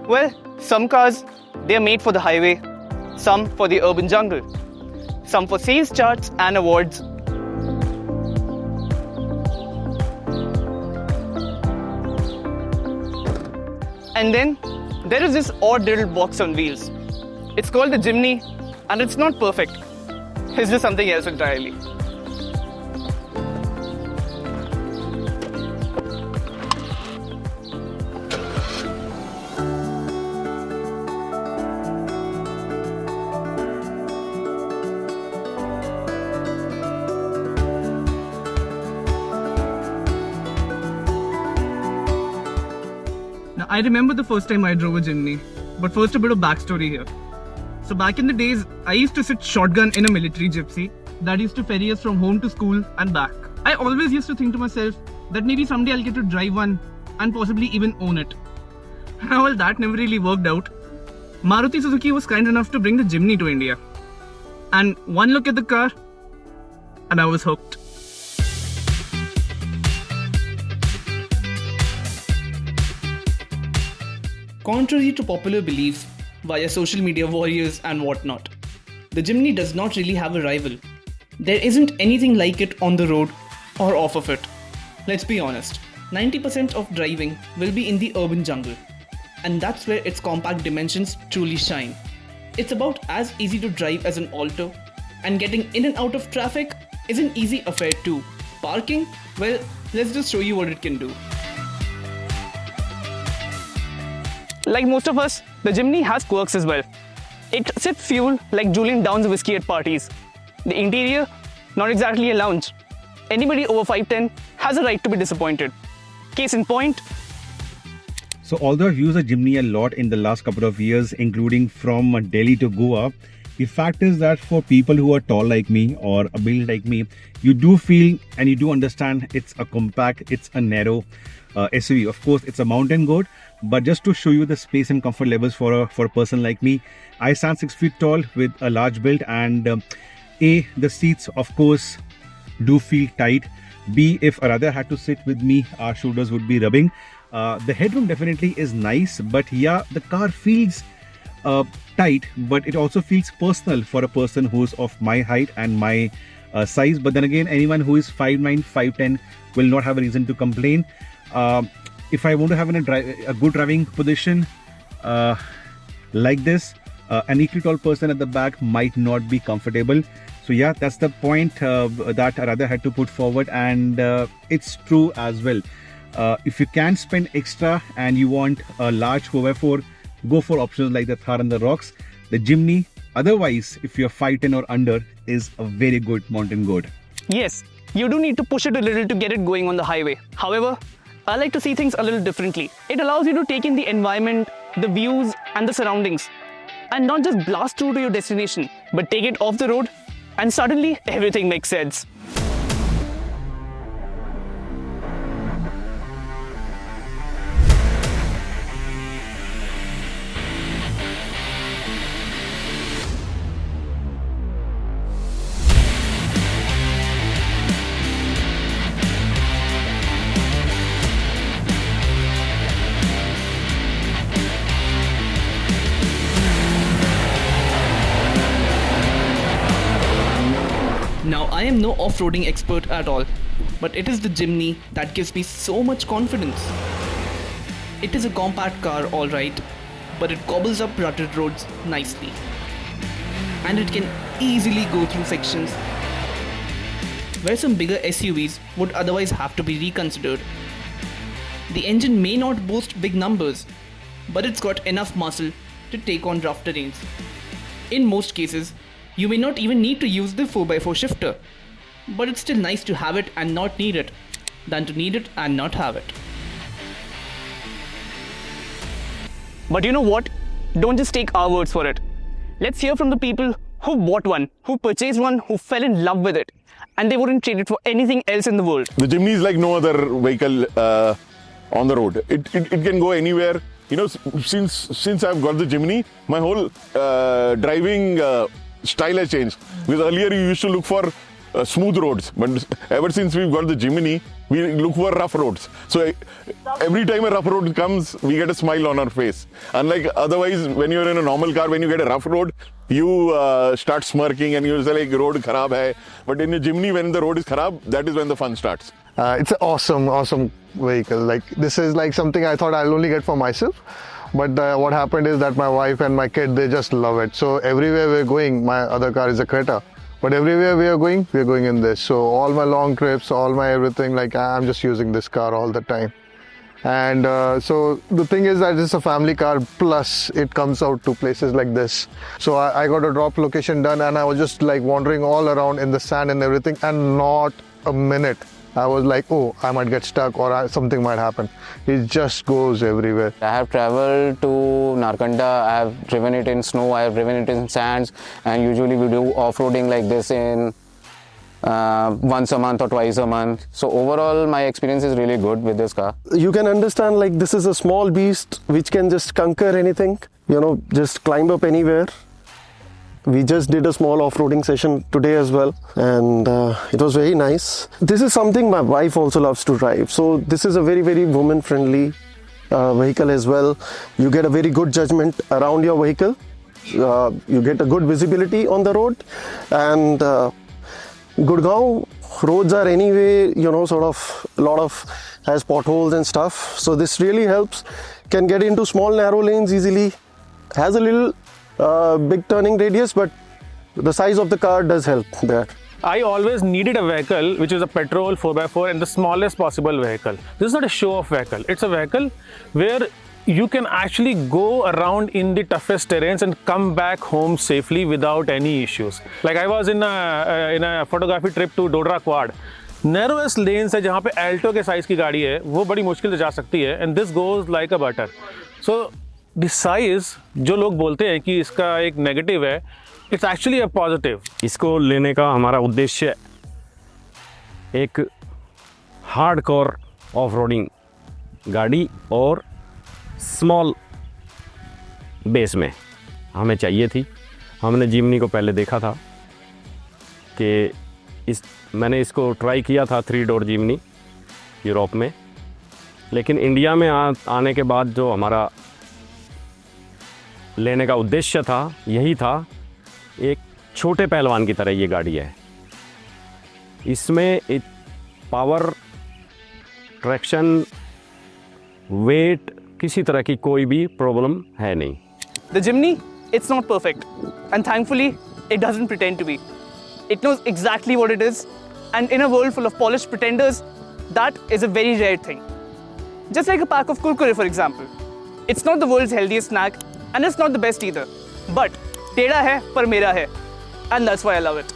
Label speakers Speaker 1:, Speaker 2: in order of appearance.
Speaker 1: Well, some cars, they're made for the highway, some for the urban jungle, some for sales charts and awards. And then there is this odd little box on wheels. It's called the Jimny, and it's not perfect. It's just something else entirely. Now, I remember the first time I drove a Jimny, but first a bit of backstory here. So back in the days, I used to sit shotgun in a military gypsy that used to ferry us from home to school and back. I always used to think to myself that maybe someday I'll get to drive one and possibly even own it. Well, that never really worked out. Maruti Suzuki was kind enough to bring the Jimny to India. And one look at the car, and I was hooked. Contrary to popular beliefs via social media warriors and whatnot, the Jimny does not really have a rival. There isn't anything like it on the road or off of it. Let's be honest, 90% of driving will be in the urban jungle, and that's where its compact dimensions truly shine. It's about as easy to drive as an Alto, and getting in and out of traffic is an easy affair too. Parking? Well, let's just show you what it can do. Like most of us, the Jimny has quirks as well. It sips fuel like Julian downs whiskey at parties. The interior, not exactly a lounge. Anybody over 5'10" has a right to be disappointed. Case in point.
Speaker 2: So although I've used a Jimny a lot in the last couple of years, including from Delhi to Goa, the fact is that for people who are tall like me or a build like me, you do feel and you do understand it's a compact, it's a narrow SUV. Of course, it's a mountain goat, but just to show you the space and comfort levels for a person like me, I stand 6 feet tall with a large build, and the seats of course do feel tight. B, if a rather had to sit with me, our shoulders would be rubbing. The headroom definitely is nice, but yeah, the car feels tight, but it also feels personal for a person who's of my height and my size. But then again, anyone who is 5'9", 5'10" will not have a reason to complain. If I want to have a good driving position like this, an equally tall person at the back might not be comfortable. So yeah, that's the point that I rather had to put forward, and it's true as well. If you can spend extra and you want a large 4x4, go for options like the Thar and the Rocks. The Jimny, otherwise, if you're 5'10" or under, is a very good mountain goat. Yes, you do need to push it a little to get it going on the highway. However, I like to see things a little differently. It allows you to take in the environment, the views and the surroundings, and not just blast through to your destination, but take it off the road and suddenly everything makes sense. Now, I am no off-roading expert at all, but it is the Jimny that gives me so much confidence. It is a compact car, alright, but it cobbles up rutted roads nicely. And it can easily go through sections where some bigger SUVs would otherwise have to be reconsidered. The engine may not boast big numbers, but it's got enough muscle to take on rough terrains. In most cases, you may not even need to use the 4x4 shifter, but it's still nice to have it and not need it, than to need it and not have it. But you know what? Don't just take our words for it. Let's hear from the people who bought one, who purchased one, who fell in love with it, and they wouldn't trade it for anything else in the world.
Speaker 3: The Jimny is like no other vehicle on the road. It can go anywhere. You know, since I've got the Jimny, my whole driving style has changed. Because earlier you used to look for smooth roads. But ever since we've got the Jimny, we look for rough roads. So every time a rough road comes, we get a smile on our face. Unlike otherwise, when you're in a normal car, when you get a rough road, you start smirking and you say like road kharab hai. But in a Jimny, when the road is kharab, that is when the fun starts.
Speaker 4: It's an awesome vehicle. Like this is like something I thought I'll only get for myself. But what happened is that my wife and my kid, they just love it. So everywhere we're going, my other car is a Creta. But everywhere we are going, we're going in this. So all my long trips, all my everything, like I'm just using this car all the time. And so the thing is that it's a family car, plus it comes out to places like this. So I got a drop location done and I was just like wandering all around in the sand and everything, and not a minute I was like, oh, I might get stuck or something might happen. It just goes everywhere.
Speaker 5: I have traveled to Narkanda, I have driven it in snow, I have driven it in sands, and usually we do off-roading like this in once a month or twice a month. So overall, my experience is really good with this car.
Speaker 6: You can understand, like, this is a small beast which can just conquer anything, you know, just climb up anywhere. We just did a small off-roading session today as well, and it was very nice. This is something my wife also loves to drive. So this is a very, very woman-friendly vehicle as well. You get a very good judgment around your vehicle. You get a good visibility on the road, and Gurgaon roads are anyway, you know, sort of a lot of has potholes and stuff. So this really helps. Can get into small narrow lanes easily. Has a little big turning radius, but the size of the car does help there.
Speaker 7: I always needed a vehicle which is a petrol 4x4 and the smallest possible vehicle. This is not a show-off vehicle. It's a vehicle where you can actually go around in the toughest terrains and come back home safely without any issues. Like I was in a photography trip to Dodra Quad. Narrowest lanes है जहाँ पे Alto के size की गाड़ी है, वो बड़ी मुश्किल से जा सकती है, and this goes like a butter. So the size, जो लोग बोलते हैं कि इसका एक नेगेटिव है, it's actually a positive.
Speaker 8: इसको लेने का हमारा उद्देश्य एक हार्डकोर ऑफ-रोडिंग गाड़ी और स्मॉल बेस में हमें चाहिए थी. हमने जिमनी को पहले देखा था कि मैंने इसको ट्राई किया था 3 डोर जिमनी यूरोप में, लेकिन इंडिया में आने के बाद जो हमारा लेने का उद्देश्य था यही था, एक छोटे पहलवान की तरह ये गाड़ी है. इसमें पावर, ट्रैक्शन, वेट, किसी तरह की कोई भी प्रॉब्लम है नहीं.
Speaker 1: The Jimny, it's not perfect, and thankfully, it doesn't pretend to be. It knows exactly what it is, and in a world full of polished pretenders, that is a very rare thing. Just like a pack of kurkure, for example. It's not the world's healthiest snack, and it's not the best either. But, teda hai, par mera hai. And that's why I love it.